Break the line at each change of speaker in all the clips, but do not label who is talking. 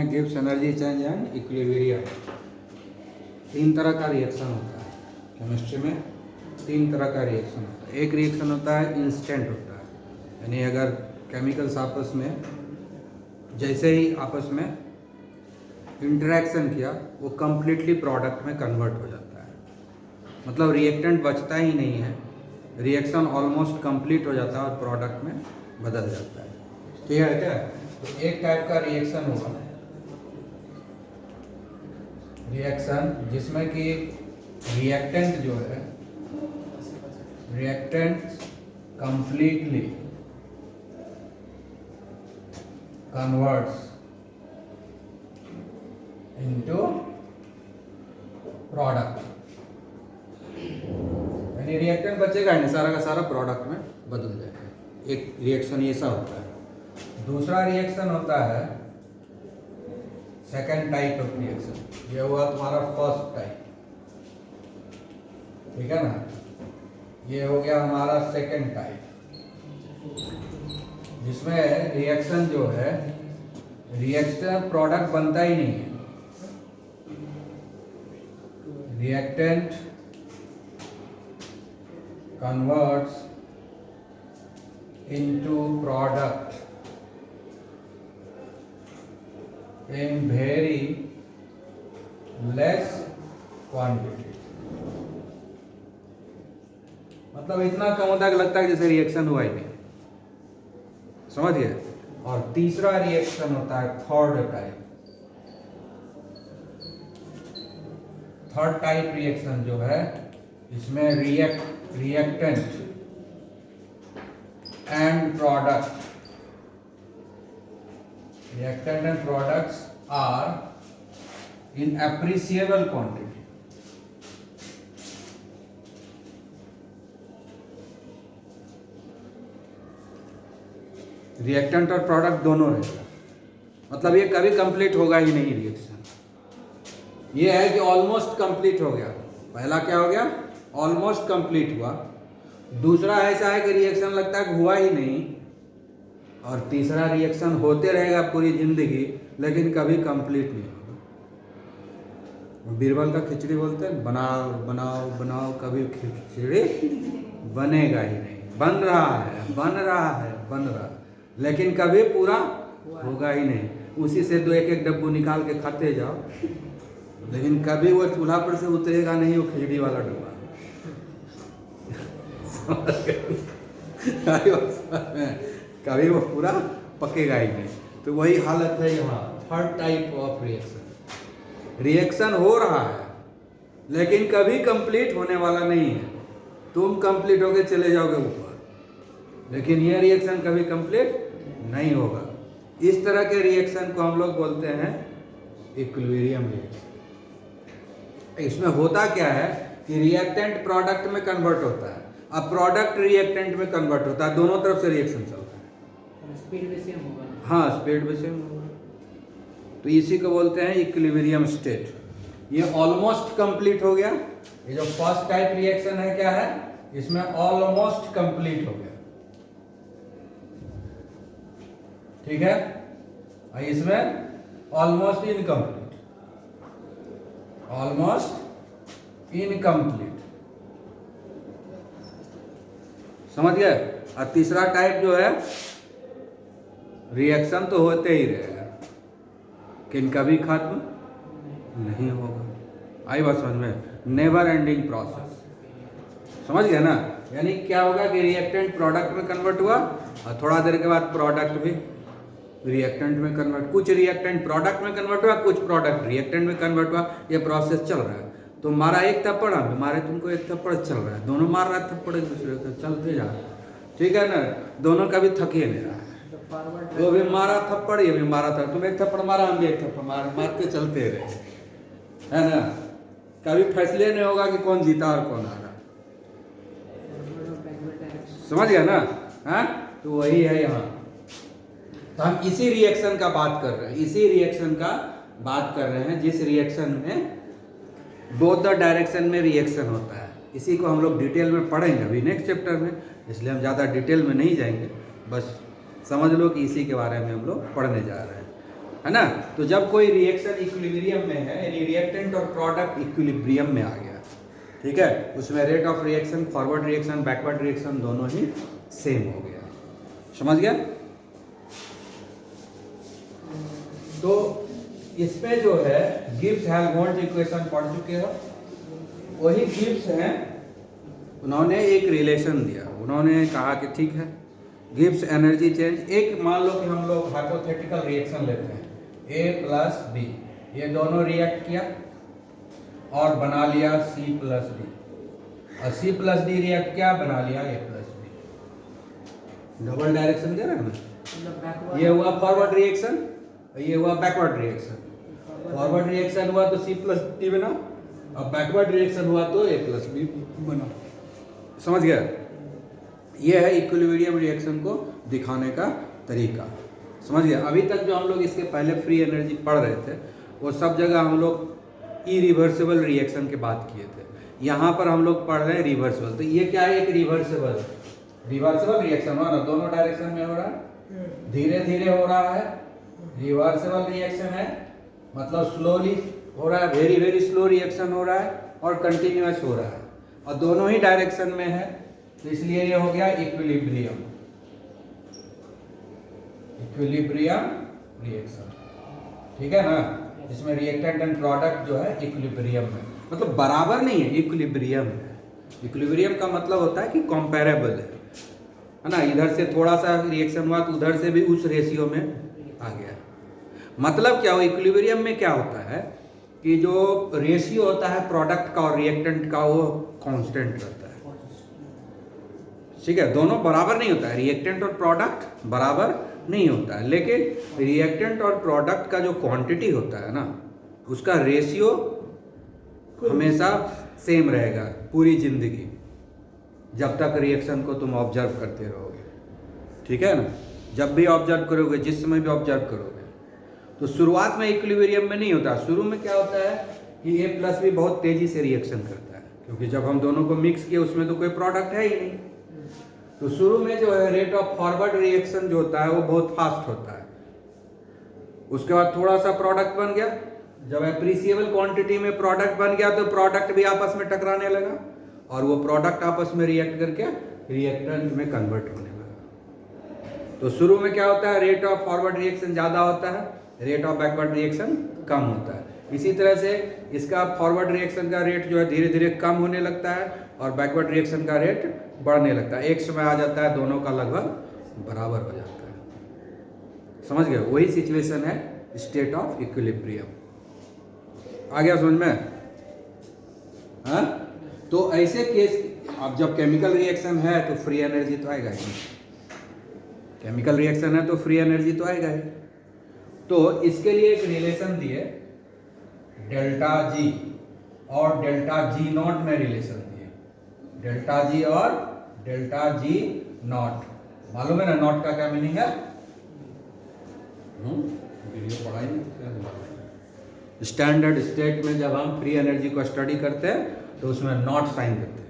Gives energy change and equilibrium. तीन तरह का रिएक्शन होता है केमिस्ट्री में। तीन तरह का रिएक्शन होता है। एक रिएक्शन होता है इंस्टेंट होता है, यानी अगर केमिकल्स आपस में जैसे ही आपस में इंटरेक्शन किया वो कम्प्लीटली प्रोडक्ट में कन्वर्ट हो जाता है, मतलब रिएक्टेंट बचता ही नहीं है, रिएक्शन ऑलमोस्ट कंप्लीट हो जाता है और प्रोडक्ट में बदल जाता है। ठीक है क्या? तो एक टाइप का रिएक्शन हुआ रिएक्शन जिसमें कि रिएक्टेंट जो है reactant completely converts into product, यानी रिएक्टेंट बचेगा नहीं, सारा का सारा प्रोडक्ट में बदल जाएगा। एक रिएक्शन ऐसा होता है। दूसरा रिएक्शन होता है सेकेंड टाइप ऑफ रिएक्शन। ये हुआ तुम्हारा फर्स्ट टाइप, ठीक है ना। ये हो गया हमारा सेकेंड टाइप, जिसमें रिएक्शन जो है रिएक्शन प्रोडक्ट बनता ही नहीं है। Reactant converts into product in very less quantity, मतलब इतना कम होता है कि लगता है जैसे रिएक्शन हुआ ही नहीं, समझ गए। और तीसरा रिएक्शन होता है third type. Third type reaction जो है इसमें reactant and product reactant and products are in appreciable quantity. Reactant और प्रोडक्ट दोनों रहेगा, मतलब ये कभी कंप्लीट होगा ही नहीं रिएक्शन। ये है कि ऑलमोस्ट कंप्लीट हो गया। पहला क्या हो गया? ऑलमोस्ट कंप्लीट हुआ। दूसरा ऐसा है कि रिएक्शन लगता है कि हुआ ही नहीं। और तीसरा रिएक्शन होते रहेगा पूरी जिंदगी लेकिन कभी कंप्लीट नहीं होगा। बीरबल का खिचड़ी बोलते हैं, बनाओ बनाओ बनाओ, कभी खिचड़ी बनेगा ही नहीं। बन रहा है बन रहा है बन रहा है, लेकिन कभी पूरा होगा ही नहीं। उसी से दो एक एक डब्बू निकाल के खाते जाओ, लेकिन कभी वो चूल्हा पर से उतरेगा नहीं वो खिचड़ी वाला डब्बा। कभी वो पूरा पकेगा ही नहीं। तो वही हालत है यहाँ third type of reaction. Reaction हो रहा है लेकिन कभी कंप्लीट होने वाला नहीं है। तुम कंप्लीट होके चले जाओगे ऊपर, लेकिन ये रिएक्शन कभी कंप्लीट नहीं होगा। इस तरह के रिएक्शन को हम लोग बोलते हैं इक्विलिब्रियम रिएक्शन। इसमें होता क्या है कि रिएक्टेंट प्रोडक्ट में कन्वर्ट होता है, अब प्रोडक्ट रिएक्टेंट में कन्वर्ट होता है, दोनों तरफ से रिएक्शन चलता है।
स्पीड भी सेम होगा।
हाँ, स्पीड भी सेम होगा। तो इसी को बोलते हैं इक्विलिब्रियम स्टेट। ये ऑलमोस्ट कंप्लीट हो गया। ये जो फर्स्ट टाइप रिएक्शन है क्या है, इसमें ऑलमोस्ट कंप्लीट हो गया, ठीक है। और इसमें ऑलमोस्ट इनकम्प्लीट, ऑलमोस्ट इनकम्प्लीट, समझ गए। और तीसरा टाइप जो है रिएक्शन तो होते ही रहेगा लेकिन कभी खत्म नहीं होगा। आई बात समझ में? नेवर एंडिंग प्रोसेस, समझ गए ना। यानी क्या होगा कि रिएक्टेंट प्रोडक्ट में कन्वर्ट हुआ और थोड़ा देर के बाद प्रोडक्ट भी रिएक्टेंट में कन्वर्ट, कुछ रिएक्टेंट प्रोडक्ट में कन्वर्ट हुआ, कुछ प्रोडक्ट रिएक्टेंट में कन्वर्ट हुआ। ये प्रोसेस चल रहा है। तो मारा एक थप्पड़, हम मारे तुमको एक थप्पड़, चल रहा है। दोनों मार रहा है थप्पड़ एक दूसरे को, चलते जा रहा है, ठीक है ना। दोनों कभी थक ही नहीं रहा है। वो भी मारा थप्पड़, ये भी मारा था। तुम एक थप्पड़ मारा, हम भी एक थप्पड़ मारते चलते रहे, है ना। कभी फैसले नहीं होगा कि कौन जीता और कौन हारा, समझ गया ना। हाँ, तो वही है यहाँ। तो हम इसी रिएक्शन का बात कर रहे हैं, इसी रिएक्शन का बात कर रहे हैं जिस रिएक्शन में बोथ द डायरेक्शन में रिएक्शन होता है। इसी को हम लोग डिटेल में पढ़ेंगे अभी नेक्स्ट चैप्टर में, इसलिए हम ज़्यादा डिटेल में नहीं जाएंगे। बस समझ लो कि इसी के बारे में हम लोग पढ़ने जा रहे हैं। है ना। तो जब कोई रिएक्शन इक्विलिब्रियम में है, यानी रिएक्टेंट और प्रोडक्ट इक्विलिब्रियम में आ गया, ठीक है, उसमें rate of reaction, forward reaction, backward reaction दोनों ही सेम हो गया। समझ गया। तो इसमें जो है गिब्स हेल्महोल्ट्ज इक्वेशन पढ़ चुके हो। वही गिब्स हैं, उन्होंने एक रिलेशन दिया। उन्होंने कहा कि ठीक है, गिब्स एनर्जी चेंज, एक मान लो कि हम लोग हाइपोथेटिकल रिएक्शन लेते हैं, A प्लस B, ये दोनों रिएक्ट किया और बना लिया C प्लस D, और C प्लस D रिएक्ट किया, बना लिया A plus B। Double direction दे रहा है ना,
मतलब backward-
ये हुआ फॉरवर्ड रिएक्शन, ये हुआ बैकवर्ड रिएक्शन। फॉरवर्ड रिएक्शन हुआ तो C प्लस D बना, और बैकवर्ड रिएक्शन हुआ तो A प्लस B बना। समझ गया। ये है इक्विलिब्रियम रिएक्शन को दिखाने का तरीका। समझ गया। अभी तक जो हम लोग इसके पहले फ्री एनर्जी पढ़ रहे थे, वो सब जगह हम लोग इरिवर्सिबल रिएक्शन की बात किए थे। यहाँ पर हम लोग पढ़ रहे हैं रिवर्सिबल। तो ये क्या है, एक रिवर्सिबल रिएक्शन हो रहा है, दोनों डायरेक्शन में हो रहा है, धीरे धीरे हो रहा है। रिवर्सिबल रिएक्शन है मतलब स्लोली हो रहा है, वेरी वेरी स्लो रिएक्शन हो रहा है, और कंटिन्यूअस हो रहा है, और दोनों ही डायरेक्शन में है। तो इसलिए ये हो गया इक्विलिब्रियम रिएक्शन। ठीक है ना, इसमें रिएक्टेंट एंड प्रोडक्ट जो है इक्विलिब्रियम में, मतलब बराबर नहीं है, इक्विलिब्रियम है। इक्विलिब्रियम का मतलब होता है कि कंपैरेबल है ना। इधर से थोड़ा सा रिएक्शन हुआ तो उधर से भी उस रेशियो में आ गया। मतलब क्या हो, इक्विलिब्रियम में क्या होता है कि जो रेशियो होता है प्रोडक्ट का और रिएक्टेंट का, वो कांस्टेंट रहता है। ठीक है, दोनों बराबर नहीं होता है, रिएक्टेंट और प्रोडक्ट बराबर नहीं होता है, लेकिन रिएक्टेंट और प्रोडक्ट का जो क्वांटिटी होता है ना, उसका रेशियो हमेशा सेम रहेगा पूरी जिंदगी, जब तक रिएक्शन को तुम ऑब्जर्व करते रहोगे। ठीक है ना, जब भी ऑब्जर्व करोगे, जिस समय भी ऑब्जर्व करोगे। तो शुरुआत में इक्विलिब्रियम में नहीं होता। शुरू में क्या होता है कि A प्लस भी बहुत तेजी से रिएक्शन करता है, क्योंकि जब हम दोनों को मिक्स किए उसमें तो कोई प्रोडक्ट है ही नहीं। तो शुरू में जो है रेट ऑफ फॉरवर्ड रिएक्शन जो होता है वो बहुत फास्ट होता है। उसके बाद थोड़ा सा प्रोडक्ट बन गया, जब एप्रिसिएबल क्वांटिटी में प्रोडक्ट बन गया तो प्रोडक्ट भी आपस में टकराने लगा, और वो प्रोडक्ट आपस में रिएक्ट करके रिएक्टेंट में कन्वर्ट होने लगा। तो शुरू में क्या होता है, रेट ऑफ फॉरवर्ड रिएक्शन ज़्यादा होता है, रेट ऑफ बैकवर्ड रिएक्शन कम होता है। इसी तरह से इसका फॉरवर्ड रिएक्शन का रेट जो है धीरे धीरे कम होने लगता है, और बैकवर्ड रिएक्शन का रेट बढ़ने लगता है। एक समय आ जाता है दोनों का लगभग बराबर हो जाता है। समझ गए, वही सिचुएशन है स्टेट ऑफ इक्विलिब्रियम। आ गया समझ में? हाँ, तो ऐसे केस, अब जब केमिकल रिएक्शन है तो फ्री एनर्जी तो आएगा ही। केमिकल रिएक्शन है तो फ्री एनर्जी तो आएगा ही। तो इसके लिए एक रिलेशन दिए, डेल्टा जी और डेल्टा जी नॉट में रिलेशन दिए। डेल्टा जी और डेल्टा जी नॉट, मालूम है ना नॉट का क्या मीनिंग है? वीडियो पढ़ाई। स्टैंडर्ड स्टेट में जब हम फ्री एनर्जी को स्टडी करते हैं तो उसमें नॉट साइन देते हैं।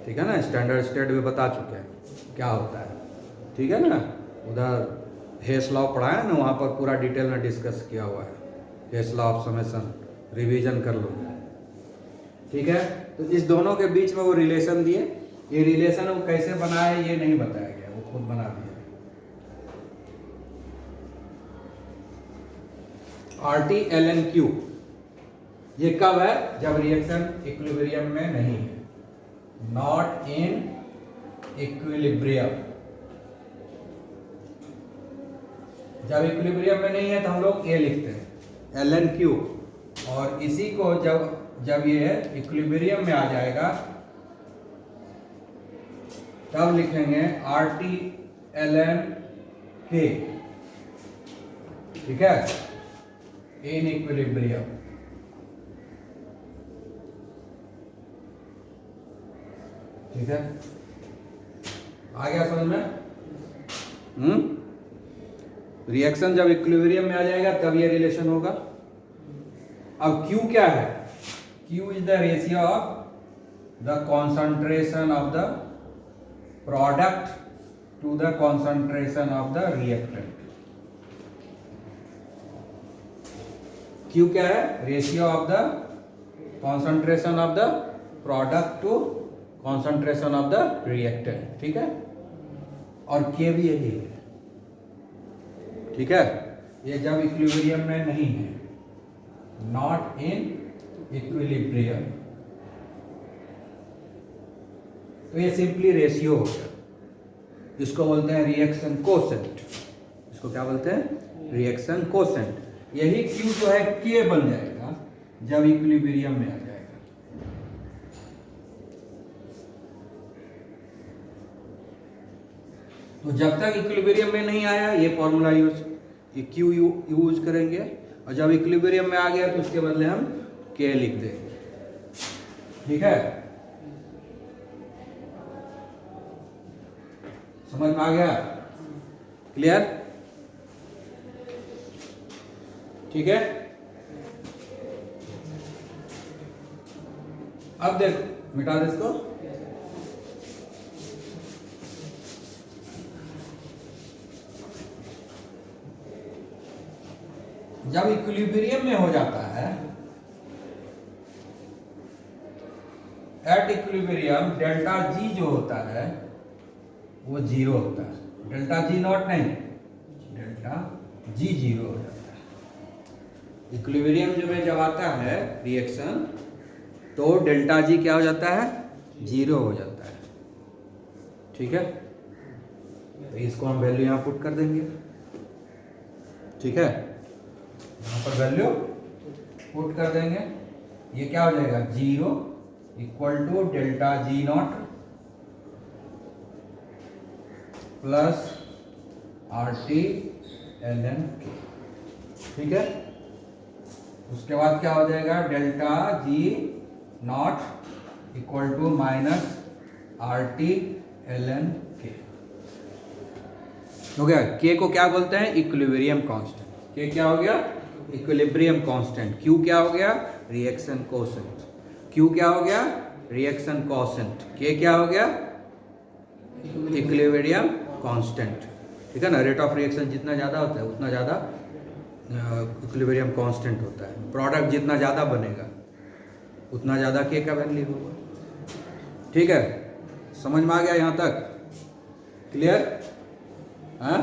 ठीक है ना, स्टैंडर्ड स्टेट में बता चुके हैं क्या होता है। ठीक है ना, उधर हेस लॉ पढ़ाया ना, वहाँ पर पूरा डिटेल में डिस्कस किया हुआ है। हेस लॉ ऑफ समेशन रिवीजन कर लो। ठीक है, तो इस दोनों के बीच में वो रिलेशन दिए। ये रिलेशन वो कैसे बना है ये नहीं बताया गया, वो खुद बना दिया। RT-ln-Q, ये कब है? जब रिएक्शन इक्विलिब्रियम में नहीं है, नॉट इन इक्विलिब्रियम। जब इक्विलिब्रियम में नहीं है तो हम लोग A लिखते हैं, ln-Q, और इसी को जब ये इक्विलिब्रियम में आ जाएगा तब लिखेंगे RT-ln-K। ठीक है, इन इक्विलिब्रियम। ठीक है, आ गया समझ में? रिएक्शन जब इक्विलिब्रियम में आ जाएगा तब ये रिलेशन होगा। अब Q क्या है? Q is the ratio of the concentration of the product to the concentration of the reactant. Q क्या है? Ratio of the concentration of the product to concentration of the reactant, ठीक है। और K भी यही है, ठीक है। ये जब इक्विलिब्रियम में नहीं है, नॉट इन इक्विलिब्रियम, तो ये सिंपली रेशियो हो गया। इसको बोलते हैं रिएक्शन कोसेंट। इसको क्या बोलते हैं? Reaction quotient. यही Q जो है K बन जाएगा जब इक्विलिब्रियम में आ जाएगा। तो जब तक इक्विलिब्रियम में नहीं आया ये फॉर्मूला Q यूज करेंगे, और जब इक्विलिब्रियम में आ गया तो उसके बदले हम K लिख देंगे, ठीक है। समझ में आ गया? क्लियर? ठीक है। अब देख, मिटा दे इसको। जब इक्विलिब्रियम में हो जाता है, एट इक्विलिब्रियम डेल्टा G जो होता है वो जीरो होता है। डेल्टा G नॉट नहीं, डेल्टा G जीरो हो जाता है। इक्विलिब्रियम जो में जब आता है रिएक्शन, तो डेल्टा G क्या हो जाता है? जीरो हो जाता है, ठीक है। तो इसको हम वैल्यू यहाँ पुट कर देंगे, ठीक है। यहाँ पर वैल्यू पुट कर देंगे। ये क्या हो जाएगा? Zero equal to delta G not plus RT ln K, ठीक है। उसके बाद क्या हो जाएगा? Delta G not equal to minus RT ln K हो गया। K को क्या बोलते हैं? Equilibrium constant. K क्या हो गया? Equilibrium constant. Q क्या हो गया? Reaction quotient. Q क्या हो गया? Reaction quotient. K क्या हो गया? इक्विलिब्रियम कांस्टेंट, ठीक है ना। रेट ऑफ रिएक्शन जितना ज़्यादा होता है उतना ज़्यादा इक्विलिब्रियम कांस्टेंट होता है। प्रोडक्ट जितना ज़्यादा बनेगा उतना ज़्यादा K का वैल्यू होगा, ठीक है। समझ में आ गया यहाँ तक? क्लियर? हाँ।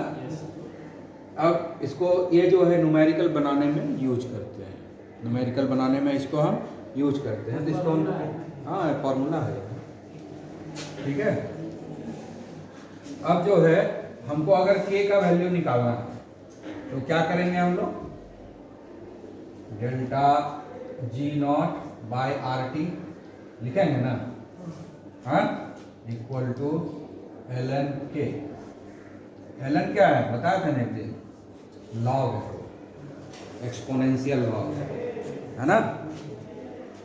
अब इसको ये जो है न्यूमेरिकल बनाने में यूज करते हैं। न्यूमेरिकल बनाने में इसको हम यूज करते हैं। तो इसको हम, हाँ फॉर्मूला है, ठीक है। अब जो है हमको अगर K का वैल्यू निकालना है तो क्या करेंगे हम लोग? Delta G not by RT लिखेंगे ना, हाँ, equal to ln K। ln क्या है? बताया था ना एक दिन, लॉग है, एक्सपोनेंशियल लॉग है ना।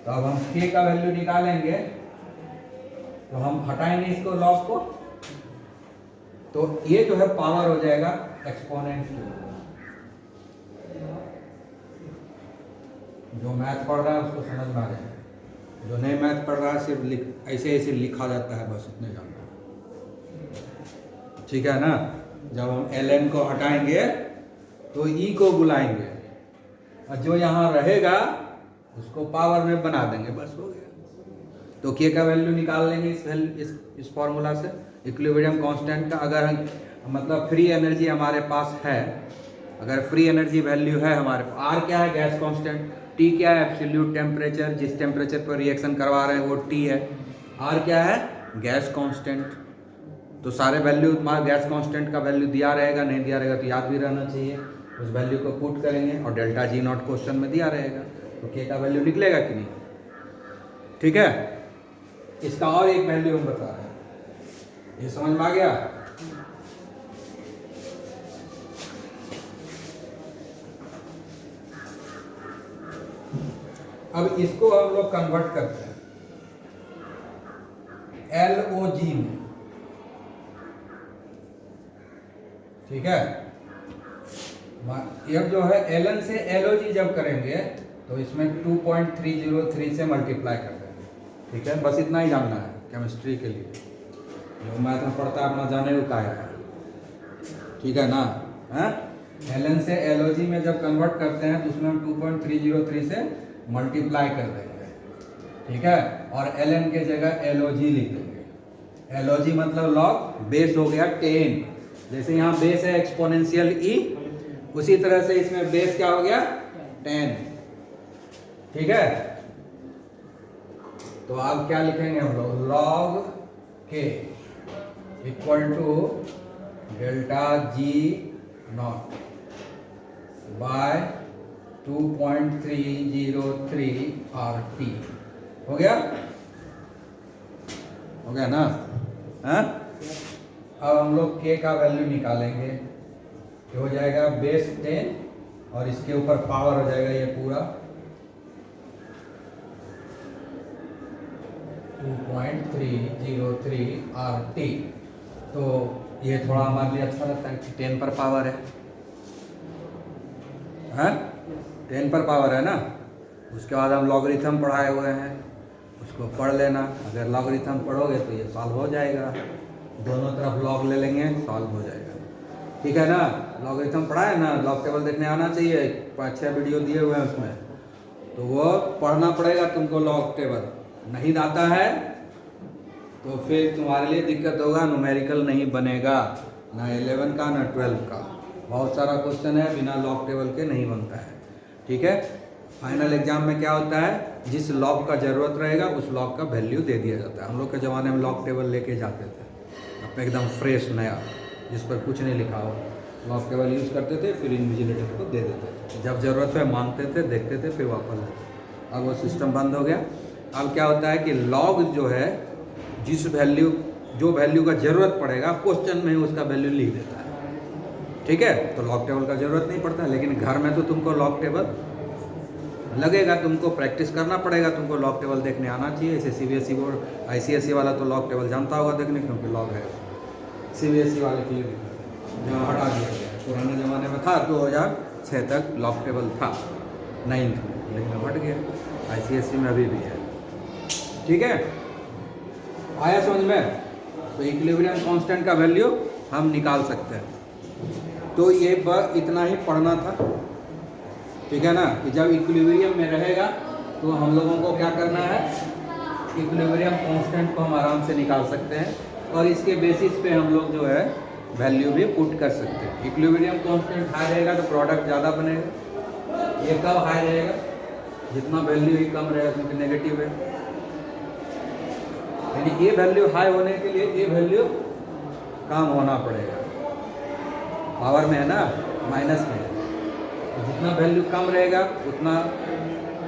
तो अब हम K का वैल्यू निकालेंगे, तो हम हटाएंगे इसको, लॉग को, तो ये जो है पावर हो जाएगा एक्सपोनेंट की। जो मैथ पढ़ रहा है उसको समझ में आ जाएगा, जो नहीं मैथ पढ़ रहा है सिर्फ ऐसे ऐसे लिखा जाता है, बस इतने जानना, ठीक है ना। जब हम ln को हटाएंगे तो E को बुलाएंगे, और जो यहाँ रहेगा उसको पावर में बना देंगे, बस हो गया। तो K का वैल्यू निकाल लेंगे इस फॉर्मूला से, इक्विलिब्रियम कांस्टेंट का। अगर मतलब फ्री एनर्जी हमारे पास है, अगर फ्री एनर्जी वैल्यू है हमारे पास, R क्या है? Gas constant. T क्या है? एब्सोल्यूट टेम्परेचर, जिस टेम्परेचर पर रिएक्शन करवा रहे हैं वो T है। R क्या है? Gas constant. तो सारे वैल्यू गैस कांस्टेंट का वैल्यू दिया रहेगा, नहीं दिया रहेगा तो याद भी रहना चाहिए। उस वैल्यू को पुट करेंगे और डेल्टा G नॉट क्वेश्चन में दिया रहेगा, तो K का वैल्यू निकलेगा कि नहीं, ठीक है। इसका और एक वैल्यू हम बता रहे हैं, ये समझ में आ गया? अब इसको हम लोग कन्वर्ट करते हैं LOG में, ठीक है। अब जो है ln से LOG जब करेंगे तो इसमें 2.303 से मल्टीप्लाई कर देंगे, ठीक है। बस इतना ही जानना है केमिस्ट्री के लिए, जो मैथ में पढ़ता है अपना जाने को का है, ठीक है ना, है। ln से LOG में जब कन्वर्ट करते हैं तो उसमें हम 2.303 से मल्टीप्लाई कर देंगे, ठीक है, और ln के जगह LOG लिख देंगे। LOG मतलब लॉग, बेस हो गया 10, जैसे यहाँ बेस है एक्सपोनेंशियल e, उसी तरह से इसमें बेस क्या हो गया 10, ठीक है। तो अब क्या लिखेंगे हम लोग, लॉग के equal to delta G not by 2.303 RT। हो गया ना, हाँ। अब हम लोग के का वैल्यू निकालेंगे, ये हो जाएगा बेस 10 और इसके ऊपर पावर हो जाएगा ये पूरा 2.303 RT। तो ये थोड़ा हमारे लिए अच्छा लगता है कि 10 पर पावर है, हाँ 10 पर पावर है ना। उसके बाद हम लॉगरिथम पढ़ाए हुए हैं, उसको पढ़ लेना। अगर लॉगरिथम पढ़ोगे तो ये सॉल्व हो जाएगा, दोनों तरफ लॉग ले लेंगे सॉल्व हो जाएगा, ठीक है ना। लॉगरिथम पढ़ा है ना, लॉग टेबल देखने आना चाहिए, 5-6 वीडियो दिए हुए हैं उसमें, तो वो पढ़ना पड़ेगा तुमको। लॉग टेबल नहीं आता है तो फिर तुम्हारे लिए दिक्कत होगा, न्यूमेरिकल नहीं बनेगा, ना 11 का ना 12 का। बहुत सारा क्वेश्चन है बिना लॉग टेबल के नहीं बनता है, ठीक है। फाइनल एग्जाम में क्या होता है, जिस लॉग का ज़रूरत रहेगा उस लॉग का वैल्यू दे दिया जाता है। हम लोग के ज़माने में लॉग टेबल लेके जाते थे, अब एकदम फ्रेश नया, जिस पर कुछ नहीं लिखा हो, लॉग टेबल यूज़ करते थे, फिर इन्विजिलेटर को दे देते थे, जब ज़रूरत है मांगते थे, देखते थे, फिर वापस देते। अब वो सिस्टम बंद हो गया। अब क्या होता है कि लॉग जो है, जिस वैल्यू जो वैल्यू का ज़रूरत पड़ेगा क्वेश्चन में ही उसका वैल्यू लिख देता है, ठीक है। तो लॉग टेबल का ज़रूरत नहीं पड़ता, लेकिन घर में तो तुमको लॉग टेबल लगेगा, तुमको प्रैक्टिस करना पड़ेगा, तुमको लॉग टेबल देखने आना चाहिए। जैसे CBSE बोर्ड, ICSE वाला तो लॉग टेबल जानता होगा देखने, क्योंकि लॉग है। CBSE वाले के लिए जहाँ हटा दिया गया, पुराने ज़माने में था 2006 तक लॉग टेबल था 9th में, लेकिन अब हट गया। ICSE में अभी भी है, ठीक है। आया समझ में? तो इक्विलिब्रियम कांस्टेंट का वैल्यू हम निकाल सकते हैं। तो ये इतना ही पढ़ना था, ठीक है ना, कि जब इक्विलिब्रियम में रहेगा तो हम लोगों को क्या करना है, इक्विलिब्रियम कांस्टेंट को हम आराम से निकाल सकते हैं, और इसके बेसिस पे हम लोग जो है वैल्यू भी पुट कर सकते हैं। इक्विलिब्रियम कांस्टेंट हाई रहेगा तो प्रोडक्ट ज़्यादा बनेगा। ये कब हाई रहेगा, जितना वैल्यू ही कम रहेगा, क्योंकि नेगेटिव है। यानी ये वैल्यू हाई होने के लिए ये वैल्यू कम होना पड़ेगा। पावर में है ना, माइनस में, तो जितना वैल्यू कम रहेगा उतना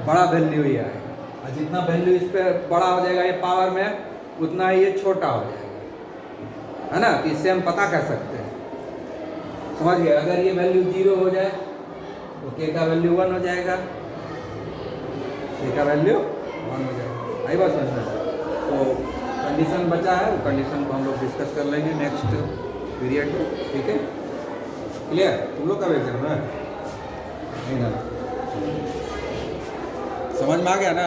बड़ा वैल्यू ही आएगा, और जितना वैल्यू इस पर बड़ा हो जाएगा ये पावर में, उतना ही ये छोटा हो जाएगा, है ना। तो इससे हम पता कर सकते हैं, समझ गए। अगर ये वैल्यू 0 हो जाए तो के का वैल्यू 1 हो जाएगा, के का वैल्यू 1 हो जाएगा। आई बात समझ में? तो कंडीशन बचा है, वो कंडीशन को हम लोग डिस्कस कर लेंगे नेक्स्ट पीरियड में, ठीक है। क्लियर? तुम लोग कब एग्जाम है? नहीं ना, समझ में आ गया ना?